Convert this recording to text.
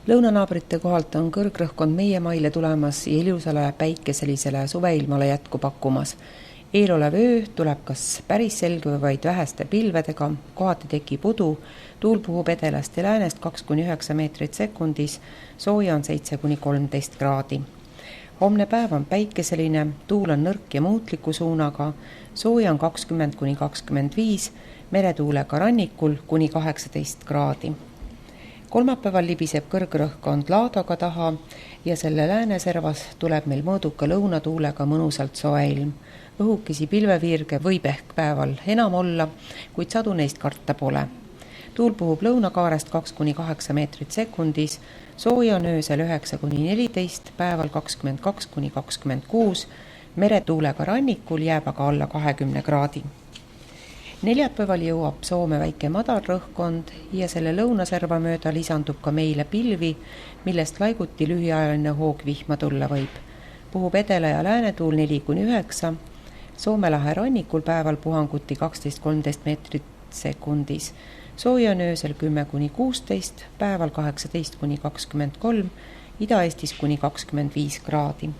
Lõunanaabrite kohalt on kõrgrõhkkond meie maile tulemas ja ilusale päikeselisele suveilmale jätku pakkumas. Eelolev öö tuleb kas päris selge või vaid väheste pilvedega, kohati tekib udu, tuul puhub edelast ja läänest 2–9 meetrit sekundis, sooja on 7–13 kraadi. Homne päev on päikeseline, tuul on nõrk ja muutliku suunaga, sooja on 20–25, meretuulega rannikul kuni 18 kraadi. Kolmapäeval libiseb kõrgrõhkkond Laadoga taha ja selle lääneservas tuleb meil mõõduka lõunatuulega mõnusalt soe ilm. Õhukesi pilveviirge võib ehk päeval enam olla, kuid sadu neist karta pole. Tuul puhub lõunakaarest 2–8 meetrit sekundis, sooja on öösel 9–14, päeval 22–26, meretuulega rannikul jääb aga alla 20 kraadi. Neljapäeval jõuab Soome väike madalrõhkkond ja selle lõunaserva mööda lisandub ka meile pilvi, millest laiguti lühiajaline hoog vihma tulla võib. Puhub edela- ja läänetuul 4–9, Soome lahe rannikul päeval puhanguti 12–13 meetrit sekundis. Sooja on öösel 10–16, päeval 18–23, Ida-Eestis kuni 25 kraadi.